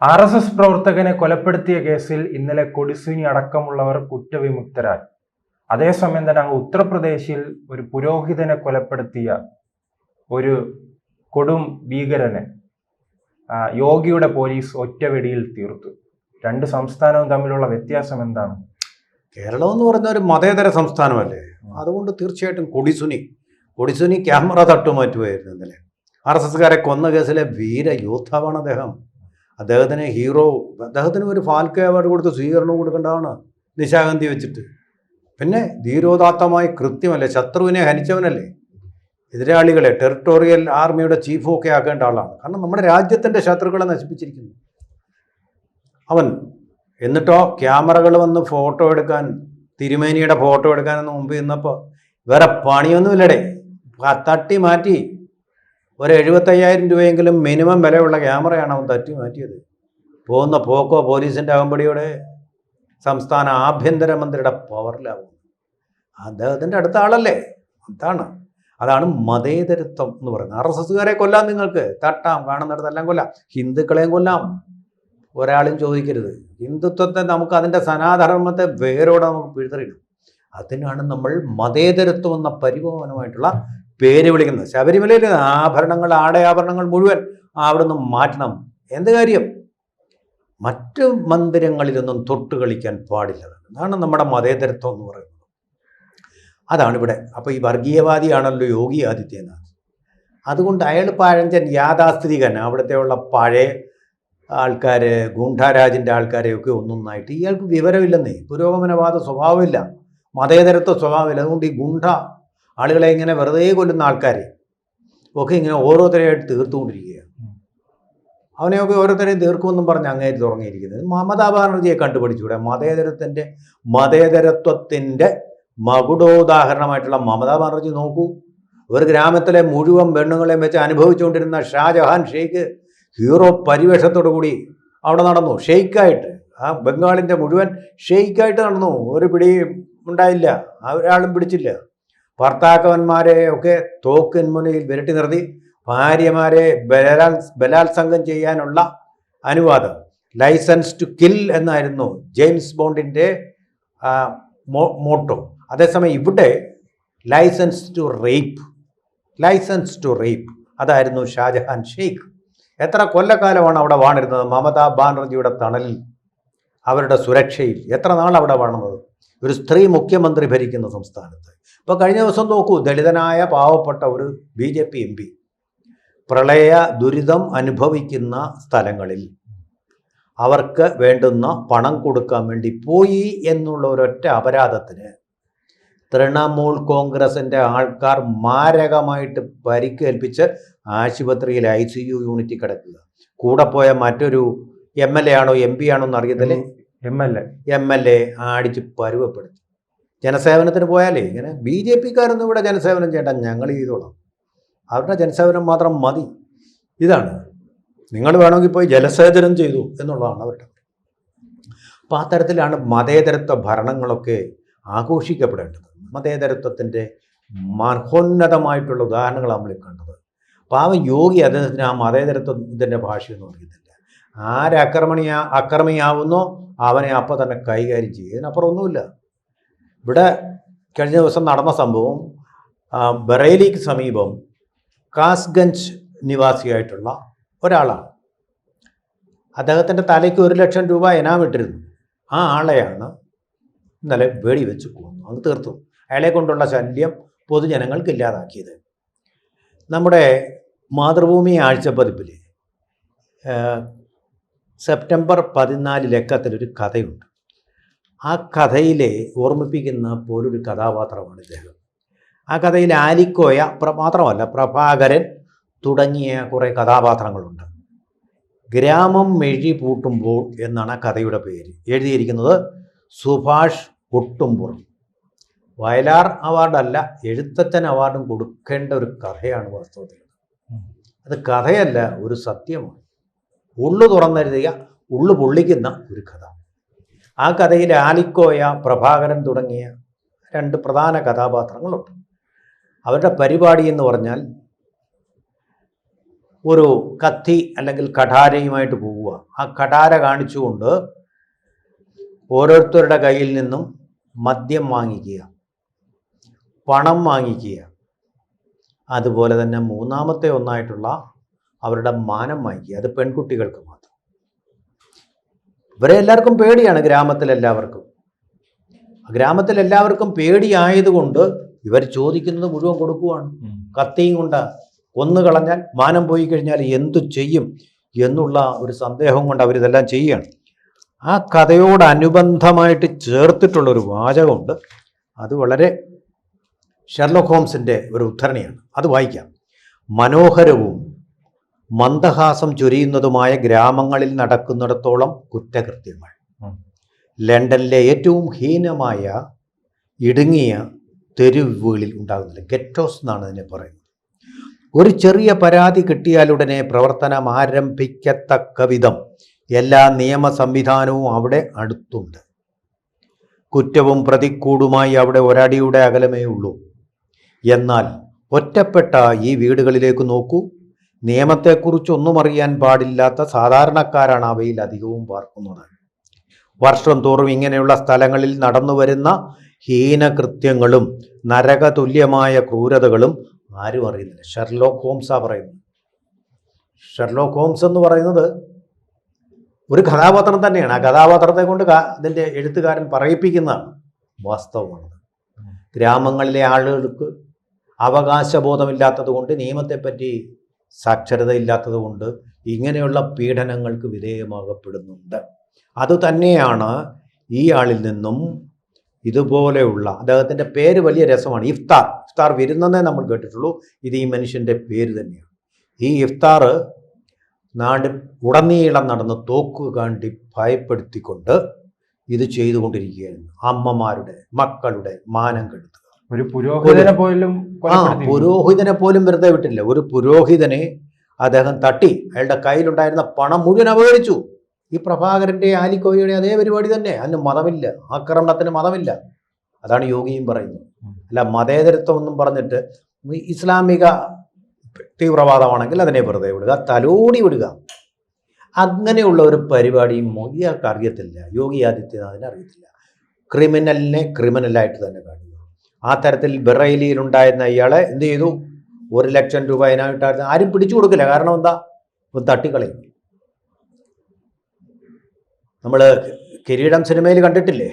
RSS പ്രവർത്തകനെ കൊലപ്പെടുത്തിയ കേസിൽ ഇന്നലെ കൊടിസുനി അടക്കമുള്ളവർ കുറ്റവിമുക്തരായി. അതേസമയം തന്നെ ഉത്തർപ്രദേശിൽ ഒരു പുരോഹിതനെ കൊലപ്പെടുത്തിയ ഒരു കൊടും ഭീകരനെ യോഗിയുടെ പോലീസ് ഒറ്റവെടിയിൽ തീർത്തു. രണ്ട് സംസ്ഥാനവും തമ്മിലുള്ള വ്യത്യാസം എന്താണ്? കേരളം എന്ന് പറഞ്ഞ ഒരു മതേതര സംസ്ഥാനമല്ലേ, അതുകൊണ്ട് തീർച്ചയായിട്ടും കൊടിസുനി ക്യാമറ തട്ടുമാറ്റുമായിരുന്നു ഇന്നലെ. RSSകാരെ കൊന്ന കേസിലെ വീര യോദ്ധാവാണ് അദ്ദേഹത്തിന് ഹീറോ. അദ്ദേഹത്തിന് ഒരു ഫാൽക്കെ അവാർഡ് കൊടുത്ത് സ്വീകരണം കൊടുക്കേണ്ടതാണ് നിശാഗന്ധി വെച്ചിട്ട്. പിന്നെ ധീരോദാത്തമായ കൃത്യമല്ലേ, ശത്രുവിനെ ഹനിച്ചവനല്ലേ, എതിരാളികളെ ടെറിട്ടോറിയൽ ആർമിയുടെ ചീഫും ഒക്കെ ആക്കേണ്ട ആളാണ്. കാരണം നമ്മുടെ രാജ്യത്തിൻ്റെ ശത്രുക്കളെ നശിപ്പിച്ചിരിക്കുന്നു അവൻ. എന്നിട്ടോ ക്യാമറകൾ വന്ന് ഫോട്ടോ എടുക്കാൻ, തിരുമേനിയുടെ ഫോട്ടോ എടുക്കാനെന്ന് മുമ്പ് നിന്നപ്പോൾ വേറെ പണിയൊന്നുമില്ലടേ, തട്ടി മാറ്റി. ഒരു 75,000 രൂപയെങ്കിലും മിനിമം വിലയുള്ള ക്യാമറയാണ് അവൻ തട്ടി മാറ്റിയത്. പോകുന്ന പോക്കോ പോലീസിൻ്റെ അകമ്പടിയോടെ സംസ്ഥാന ആഭ്യന്തരമന്ത്രിയുടെ പവറിലാവും. അദ്ദേഹത്തിൻ്റെ അടുത്ത ആളല്ലേ. അതാണ് മതേതരത്വം എന്ന് പറയുന്നത്. RSSകാരെ കൊല്ലാം, നിങ്ങൾക്ക് തട്ടാം, കാണുന്നിടത്തെല്ലാം കൊല്ലാം, ഹിന്ദുക്കളെയും കൊല്ലാം, ഒരാളും ചോദിക്കരുത്. ഹിന്ദുത്വത്തെ നമുക്ക് അതിൻ്റെ സനാതനധർമ്മത്തെ വേരോടെ നമുക്ക് പിഴുതെറിയണം. അതിനാണ് നമ്മൾ മതേതരത്വം എന്ന പരിപാവനമായിട്ടുള്ള പേര് വിളിക്കുന്നത്. ശബരിമലയിൽ ആഭരണങ്ങൾ, ആടയാഭരണങ്ങൾ മുഴുവൻ അവിടുന്ന് മാറ്റണം. എന്ത് കാര്യം? മറ്റു മന്ദിരങ്ങളിലൊന്നും തൊട്ട് കളിക്കാൻ പാടില്ല. അതാണ് നമ്മുടെ മതേതരത്വം എന്ന് പറയുന്നത്. അതാണിവിടെ. അപ്പോൾ ഈ വർഗീയവാദിയാണല്ലോ യോഗി ആദിത്യനാഥ്. അതുകൊണ്ട് അയാൾ പഴഞ്ചൻ യാഥാസ്ഥിതികൻ. അവിടുത്തെ ഉള്ള പഴയ ആൾക്കാർ, ഗൂഢാരാജിൻ്റെ ആൾക്കാരെയൊക്കെ ഒന്നൊന്നായിട്ട് ഇയാൾക്ക് വിവരമില്ലെന്നേ. പുരോഗമനവാദ സ്വഭാവമില്ല, മതേതരത്വ സ്വഭാവമില്ല. അതുകൊണ്ട് ഈ ഗുണ്ട ആളുകളെ ഇങ്ങനെ വെറുതെ കൊല്ലുന്ന ആൾക്കാരെ ഒക്കെ ഇങ്ങനെ ഓരോരുത്തരെയായിട്ട് തീർത്തുകൊണ്ടിരിക്കുകയാണ്. അവനെയൊക്കെ ഓരോരുത്തരെയും തീർക്കുമെന്നും പറഞ്ഞ് അങ്ങേര് തുടങ്ങിയിരിക്കുന്നത്. മമതാ ബാനർജിയെ കണ്ടുപിടിച്ചുകൂടെ? മതേതരത്വത്തിൻ്റെ മകുടോദാഹരണമായിട്ടുള്ള മമതാ ബാനർജി നോക്കൂ. ഒരു ഗ്രാമത്തിലെ മുഴുവൻ പെണ്ണുങ്ങളെയും വെച്ച് അനുഭവിച്ചുകൊണ്ടിരുന്ന ഷാജഹാൻ ഷെയ്ഖ് ഹീറോ പരിവേഷത്തോടു കൂടി അവിടെ നടന്നു, ഷെയ്ക്കായിട്ട്. ആ ബംഗാളിൻ്റെ മുഴുവൻ ഷെയ്ക്കായിട്ട് നടന്നു. ഒരു പിടി ഉണ്ടായില്ല, ഒരാളും പിടിച്ചില്ല. ഭർത്താക്കന്മാരെ ഒക്കെ തോക്കിൻ മുനയിൽ വിരട്ടി നിർത്തി ഭാര്യമാരെ ബലാത്സംഗം ചെയ്യാനുള്ള അനുവാദം. ലൈസൻസ് ടു കിൽ എന്നായിരുന്നു ജെയിംസ് ബോണ്ടിൻ്റെ മോട്ടോ. അതേസമയം ഇവിടെ ലൈസൻസ് ടു റേപ്പ് അതായിരുന്നു ഷാജഹാൻ ഷെയ്ഖ്. എത്ര കൊല്ലക്കാലമാണ് അവിടെ വാണിരുന്നത്? മമതാ ബാനർജിയുടെ തണലിൽ, അവരുടെ സുരക്ഷയിൽ എത്ര നാൾ അവിടെ വാണുന്നത്? ഒരു സ്ത്രീ മുഖ്യമന്ത്രി ഭരിക്കുന്ന സംസ്ഥാനത്ത്. ഇപ്പോൾ കഴിഞ്ഞ ദിവസം നോക്കൂ, ദളിതനായ പാവപ്പെട്ട ഒരു BJP MP പ്രളയ ദുരിതം അനുഭവിക്കുന്ന സ്ഥലങ്ങളിൽ അവർക്ക് വേണ്ടുന്ന പണം കൊടുക്കാൻ വേണ്ടി പോയി എന്നുള്ള ഒരൊറ്റ അപരാധത്തിന് തൃണമൂൽ കോൺഗ്രസിൻ്റെ ആൾക്കാർ മാരകമായിട്ട് പരിക്കേൽപ്പിച്ച് ആശുപത്രിയിൽ ICU യൂണിറ്റിൽ കിടക്കുക. കൂടെ പോയ മറ്റൊരു MLA ആണോ MP ആണോ എന്ന് അറിയത്തില്ലേ, MLA അടിച്ച് പരുവപ്പെടുത്തി. ജനസേവനത്തിന് പോയാലേ ഇങ്ങനെ BJPക്കാരൊന്നും ഇവിടെ ജനസേവനം ചെയ്യേണ്ട, ഞങ്ങൾ ചെയ്തോളാം, അവരുടെ ജനസേവനം മാത്രം മതി. ഇതാണ്. നിങ്ങൾ വേണമെങ്കിൽ പോയി ജലസേചനം ചെയ്തു എന്നുള്ളതാണ് അവരുടെ. അപ്പോൾ ആ തരത്തിലാണ് മതേതരത്വ ഭരണങ്ങളൊക്കെ ആഘോഷിക്കപ്പെടേണ്ടത്. മതേതരത്വത്തിൻ്റെ മഹോന്നതമായിട്ടുള്ള ഉദാഹരണങ്ങൾ നമ്മൾ കണ്ടത്. പാവം യോഗി അദ്ദേഹത്തിന് ആ മതേതരത്വത്തിൻ്റെ ഭാഷയൊന്നും അറിയത്തില്ല. അക്രമിയാവുന്നോ അവനെ അപ്പോൾ തന്നെ കൈകാര്യം ചെയ്യും. ഇതിനപ്പുറം ഒന്നുമില്ല. ഇവിടെ കഴിഞ്ഞ ദിവസം നടന്ന സംഭവം ബറേലിക്ക് സമീപം കാസ്ഗഞ്ച് നിവാസിയായിട്ടുള്ള ഒരാളാണ്. അദ്ദേഹത്തിൻ്റെ തലയ്ക്ക് 1 ലക്ഷം രൂപ ഇനാം ഇട്ടിരുന്നു. ആ ആളെയാണ് ഇന്നലെ വെടിവെച്ച് കൊന്നു. അത് തീർത്തു. അയാളെ കൊണ്ടുള്ള ശല്യം പൊതുജനങ്ങൾക്ക് ഇല്ലാതാക്കിയത്. നമ്മുടെ മാതൃഭൂമി ആഴ്ചപ്പതിപ്പിൽ സെപ്റ്റംബർ 14 ലക്കത്തിലൊരു കഥയുണ്ട്. ആ കഥയിലെ ഓർമ്മിപ്പിക്കുന്ന പോലൊരു കഥാപാത്രമാണ് ഇദ്ദേഹം. ആ കഥയിൽ ആലിക്കോയ മാത്രമല്ല, പ്രഭാകരൻ തുടങ്ങിയ കുറേ കഥാപാത്രങ്ങളുണ്ട്. ഗ്രാമം മെഴി പൂട്ടുമ്പോൾ എന്നാണ് ആ കഥയുടെ പേര്. എഴുതിയിരിക്കുന്നത് സുഭാഷ് ഒട്ടുംപുറം. വയലാർ അവാർഡല്ല, എഴുത്തച്ഛൻ അവാർഡും കൊടുക്കേണ്ട ഒരു കഥയാണ് വാസ്തവത്തിൽ. അത് കഥയല്ല, ഒരു സത്യമാണ്. ഉള്ളു തുറന്നെഴുതിയ, ഉള്ളു പൊള്ളിക്കുന്ന ഒരു കഥ. ആ കഥയിൽ ആലിക്കോയ, പ്രഭാകരൻ തുടങ്ങിയ 2 പ്രധാന കഥാപാത്രങ്ങളുണ്ട്. അവരുടെ പരിപാടി എന്ന് പറഞ്ഞാൽ ഒരു കത്തി അല്ലെങ്കിൽ കഠാരയുമായിട്ട് പോവുക. ആ കഠാര കാണിച്ചുകൊണ്ട് ഓരോരുത്തരുടെ കയ്യിൽ നിന്നും മദ്യം വാങ്ങിക്കുക, പണം വാങ്ങിക്കുക. അതുപോലെ തന്നെ മൂന്നാമത്തെ ഒന്നായിട്ടുള്ള അവരുടെ മാനം വാങ്ങിക്കുക. അത് പെൺകുട്ടികൾക്ക് മാത്രം. ഇവരെ എല്ലാവർക്കും പേടിയാണ്. ഗ്രാമത്തിലെല്ലാവർക്കും പേടിയായതുകൊണ്ട് ഇവർ ചോദിക്കുന്നത് മുഴുവൻ കൊടുക്കുവാണ്. കത്തിയും കൊണ്ട് കൊന്നു കളഞ്ഞാൽ, മാനം പോയി കഴിഞ്ഞാൽ എന്തു ചെയ്യും എന്നുള്ള ഒരു സന്ദേഹം കൊണ്ട് അവരിതെല്ലാം ചെയ്യുകയാണ്. ആ കഥയോടനുബന്ധമായിട്ട് ചേർത്തിട്ടുള്ള ഒരു വാചകമുണ്ട്. അത് വളരെ ഷെർലോക്ക് ഹോംസിൻ്റെ ഒരു ഉദ്ധരണിയാണ്. അത് വായിക്കാം. മനോഹരവും മന്ദഹാസം ചൊരിയുന്നതുമായ ഗ്രാമങ്ങളിൽ നടക്കുന്നിടത്തോളം കുറ്റകൃത്യങ്ങൾ ലണ്ടനിലെ ഏറ്റവും ഹീനമായ ഇടുങ്ങിയ തെരുവുകളിൽ ഉണ്ടാകുന്നില്ല. ഗെറ്റോസ് എന്നാണ് അതിനെ പറയുന്നത്. ഒരു ചെറിയ പരാതി കിട്ടിയാലുടനെ പ്രവർത്തനം ആരംഭിക്കത്തക്ക വിധം എല്ലാ നിയമ സംവിധാനവും അവിടെ അടുത്തുണ്ട്. കുറ്റവും പ്രതിക്കൂടുമായി അവിടെ ഒരടിയുടെ അകലമേ ഉള്ളൂ. എന്നാൽ ഒറ്റപ്പെട്ട ഈ വീടുകളിലേക്ക് നോക്കൂ. നിയമത്തെക്കുറിച്ചൊന്നും അറിയാൻ പാടില്ലാത്ത സാധാരണക്കാരാണ് അവയിൽ അധികവും പാർക്കുന്നത്. വർഷം തോറും ഇങ്ങനെയുള്ള സ്ഥലങ്ങളിൽ നടന്നു വരുന്ന ഹീനകൃത്യങ്ങളും നരകതുല്യമായ ക്രൂരതകളും ആരും അറിയുന്നില്ല. ഷെർലോക്ക് ഹോംസാ പറയുന്നത്. ഷെർലോക്ക് ഹോംസ് എന്ന് പറയുന്നത് ഒരു കഥാപാത്രം തന്നെയാണ്. ആ കഥാപാത്രത്തെ കൊണ്ട് അതിൻ്റെ എഴുത്തുകാരൻ പറയിപ്പിക്കുന്നതാണ്. വാസ്തവമാണത്. ഗ്രാമങ്ങളിലെ ആളുകൾക്ക് അവകാശബോധമില്ലാത്തത് കൊണ്ട്, നിയമത്തെപ്പറ്റി സാക്ഷരതയില്ലാത്തത് കൊണ്ട് ഇങ്ങനെയുള്ള പീഡനങ്ങൾക്ക് വിധേയമാകപ്പെടുന്നുണ്ട്. അതുതന്നെയാണ് ഈ ആളിൽ നിന്നും ഇതുപോലെയുള്ള, അദ്ദേഹത്തിൻ്റെ പേര് വലിയ രസമാണ്, ഇഫ്താർ വിരുന്നെന്നേ നമ്മൾ കേട്ടിട്ടുള്ളൂ. ഇത് ഈ മനുഷ്യൻ്റെ പേര് തന്നെയാണ്. ഈ ഇഫ്താർ നാട് ഉടനീളം നടന്ന് തോക്ക് കാണ്ടി ഭയപ്പെടുത്തിക്കൊണ്ട് ഇത് ചെയ്തുകൊണ്ടിരിക്കുകയാണ്. അമ്മമാരുടെ, മക്കളുടെ മാനം കെടുത്തുക. ഒരു പുരോഹിതനെ പോലും പുരോഹിതനെ പോലും വെറുതെ വിട്ടില്ല. ഒരു പുരോഹിതനെ അദ്ദേഹം തട്ടി, അയാളുടെ കയ്യിലുണ്ടായിരുന്ന പണം മുഴുവൻ അപഹരിച്ചു. ഈ പ്രഭാകരൻ്റെ, ആലിക്കോയുടെ അതേ പരിപാടി തന്നെ. അതിന് മതമില്ല, ആക്രമണത്തിന് മതമില്ല. അതാണ് യോഗിയും പറയുന്നത്. അല്ല മതേതരത്വം എന്നും പറഞ്ഞിട്ട് ഇസ്ലാമിക തീവ്രവാദമാണെങ്കിൽ അതിനെ വെറുതെ വിടുക, തലോടി വിടുക. അങ്ങനെയുള്ള ഒരു പരിപാടിയും മോദിയാൾക്ക് അറിയത്തില്ല, യോഗി ആദിത്യനാഥിന് അറിയത്തില്ല. ക്രിമിനലിനെ ക്രിമിനലായിട്ട് തന്നെ കാണുക. ആ തരത്തിൽ ബറേലിയിലുണ്ടായിരുന്ന ഇയാളെ എന്ത് ചെയ്തു? 1 ലക്ഷം രൂപ അതിനായിട്ടായിരുന്നു. ആരും പിടിച്ചു കൊടുക്കില്ല. കാരണം എന്താ? തട്ടിക്കളയും. നമ്മൾ കിരീടം സിനിമയിൽ കണ്ടിട്ടില്ലേ?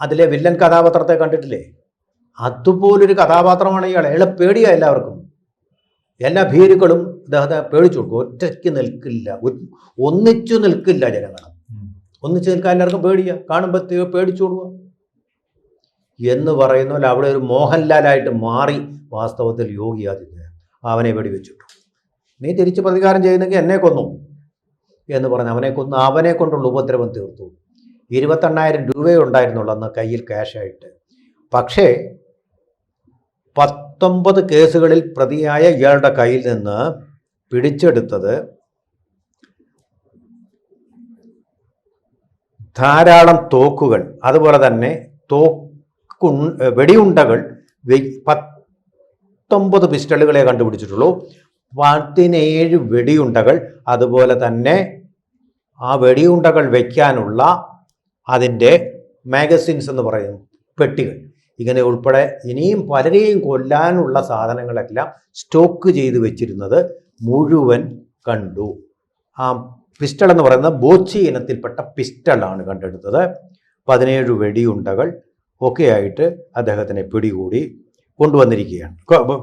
അതിലെ വില്ലൻ കഥാപാത്രത്തെ കണ്ടിട്ടില്ലേ? അതുപോലൊരു കഥാപാത്രമാണ് ഇയാൾ. അയാളെ പേടിയാ എല്ലാവർക്കും. എല്ലാ ഭീരുക്കളും അദ്ദേഹത്തെ പേടിച്ചു കൊടുക്കും. ഒറ്റയ്ക്ക് നിൽക്കില്ല, ഒന്നിച്ചു നിൽക്കില്ല ജനങ്ങൾ. ഒന്നിച്ചു നിൽക്കാൻ എല്ലാവർക്കും പേടിയാ. കാണുമ്പോൾ പേടിച്ചു കൊടുക്കുക എന്ന് പറയുന്ന പോലെ അവിടെ ഒരു മോഹൻലാലായിട്ട് മാറി വാസ്തവത്തിൽ യോഗി ആദിത്യനാഥ്. അവനെ വെടിവെച്ചിട്ടു. നീ തിരിച്ച് പ്രതികാരം ചെയ്യുന്നെങ്കിൽ എന്നെ കൊന്നു എന്ന് പറഞ്ഞ് അവനെ കൊണ്ടുള്ള ഉപദ്രവം തീർത്തു. 28,000 രൂപയേ ഉണ്ടായിരുന്നുള്ളൂ അന്ന് കയ്യിൽ ക്യാഷായിട്ട്. പക്ഷേ 19 കേസുകളിൽ പ്രതിയായ ഇയാളുടെ കയ്യിൽ നിന്ന് പിടിച്ചെടുത്തത് ധാരാളം തോക്കുകൾ, അതുപോലെ തന്നെ വെടിയുണ്ടകൾ. 19 പിസ്റ്റളുകളെ കണ്ടുപിടിച്ചിട്ടുള്ളൂ. 17 വെടിയുണ്ടകൾ, അതുപോലെ തന്നെ ആ വെടിയുണ്ടകൾ വയ്ക്കാനുള്ള അതിൻ്റെ മാഗസിൻസ് എന്ന് പറയുന്നു, പെട്ടികൾ. ഇങ്ങനെ ഉൾപ്പെടെ ഇനിയും പലരെയും കൊല്ലാനുള്ള സാധനങ്ങളെല്ലാം സ്റ്റോക്ക് ചെയ്ത് വെച്ചിരുന്നത് മുഴുവൻ കണ്ടു. ആ പിസ്റ്റൾ എന്ന് പറയുന്നത് ബോച്ചി ഇനത്തിൽപ്പെട്ട പിസ്റ്റളാണ് കണ്ടെടുത്തത്. 17 വെടിയുണ്ടകൾ ഒക്കെയായിട്ട് അദ്ദേഹത്തിനെ കൊണ്ടുവന്നിരിക്കുകയാണ്.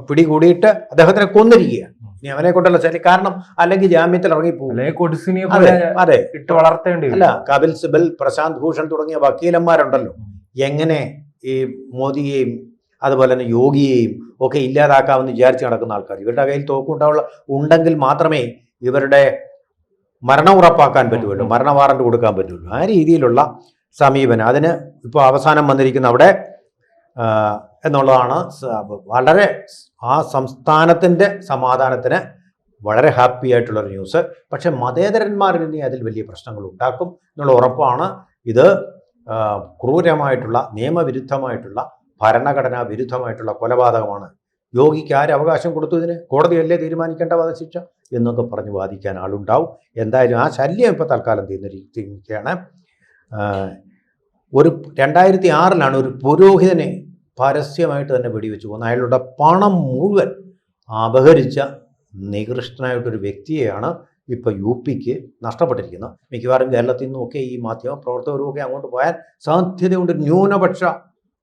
പിടികൂടിയിട്ട് അദ്ദേഹത്തിനെ കൊന്നിരിക്കുകയാണ്. ഇനി അവനെ കൊണ്ടല്ല ശരി, കാരണം അല്ലെങ്കിൽ ജാമ്യത്തിൽ ഇറങ്ങിപ്പോകും. അതെ, ഇട്ട് വളർത്തേണ്ടി. അല്ല, കപിൽ സിബൽ, പ്രശാന്ത് ഭൂഷൺ തുടങ്ങിയ വക്കീലന്മാരുണ്ടല്ലോ, എങ്ങനെ ഈ മോദിയെയും അതുപോലെ തന്നെ യോഗിയെയും ഒക്കെ ഇല്ലാതാക്കാമെന്ന് വിചാരിച്ച് നടക്കുന്ന ആൾക്കാർ. ഇവരുടെ കയ്യിൽ ഉണ്ടെങ്കിൽ മാത്രമേ ഇവരുടെ മരണം ഉറപ്പാക്കാൻ പറ്റുള്ളൂ, മരണ വാറണ്ട് കൊടുക്കാൻ പറ്റുള്ളൂ. ആ രീതിയിലുള്ള സമീപനം. അതിന് ഇപ്പോൾ അവസാനം വന്നിരിക്കുന്ന അവിടെ എന്നുള്ളതാണ് വളരെ ആ സംസ്ഥാനത്തിൻ്റെ സമാധാനത്തിന് വളരെ ഹാപ്പി ആയിട്ടുള്ളൊരു ന്യൂസ്. പക്ഷെ മതേതരന്മാരിൽ ഇനി അതിൽ വലിയ പ്രശ്നങ്ങൾ ഉണ്ടാക്കും എന്നുള്ള ഉറപ്പാണ്. ഇത് ക്രൂരമായിട്ടുള്ള, നിയമവിരുദ്ധമായിട്ടുള്ള, ഭരണഘടനാ വിരുദ്ധമായിട്ടുള്ള കൊലപാതകമാണ് യോഗിക്ക് ആര് അവകാശം കൊടുത്തു ഇതിന്? കോടതിയല്ലേ തീരുമാനിക്കേണ്ട വധശിക്ഷ എന്നൊക്കെ പറഞ്ഞ് വാദിക്കാൻ ആളുണ്ടാവും. എന്തായാലും ആ ശല്യം ഇപ്പോൾ തൽക്കാലം തീർന്നിരിക്കുകയാണ്. ഒരു 2006 ഒരു പുരോഹിതനെ പരസ്യമായിട്ട് തന്നെ വെടിവെച്ച് കൊന്നു. അയാളുടെ പണം മുഴുവൻ അപഹരിച്ച നികൃഷ്ടനായിട്ടൊരു വ്യക്തിയെയാണ് ഇപ്പോൾ UPക്ക് നഷ്ടപ്പെട്ടിരിക്കുന്നത്. മിക്കവാറും കേരളത്തിൽ നിന്നൊക്കെ ഈ മാധ്യമ പ്രവർത്തകരുമൊക്കെ അങ്ങോട്ട് പോയാൽ സാധ്യതയുണ്ട്. ന്യൂനപക്ഷ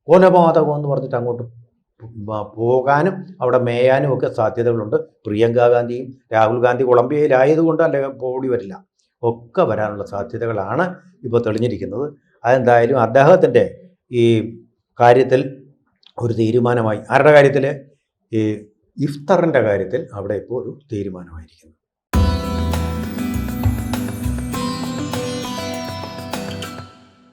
കൊലപാതകം എന്ന് പറഞ്ഞിട്ട് അങ്ങോട്ട് പോകാനും അവിടെ മേയാനും ഒക്കെ സാധ്യതകളുണ്ട്. പ്രിയങ്ക ഗാന്ധിയും രാഹുൽ ഗാന്ധി കൊളംബിയയിലായതുകൊണ്ട് അല്ലെങ്കിൽ പോടി വരില്ല, ഒക്കെ വരാനുള്ള സാധ്യതകളാണ് ഇപ്പോൾ തെളിഞ്ഞിരിക്കുന്നത്. അതെന്തായാലും അദ്ദേഹത്തിൻ്റെ ഈ കാര്യത്തിൽ ഒരു തീരുമാനമായി. ആരുടെ കാര്യത്തിൽ? ഈ ഇഫ്തറിൻ്റെ കാര്യത്തിൽ അവിടെ ഇപ്പോൾ ഒരു തീരുമാനമായിരിക്കുന്നു.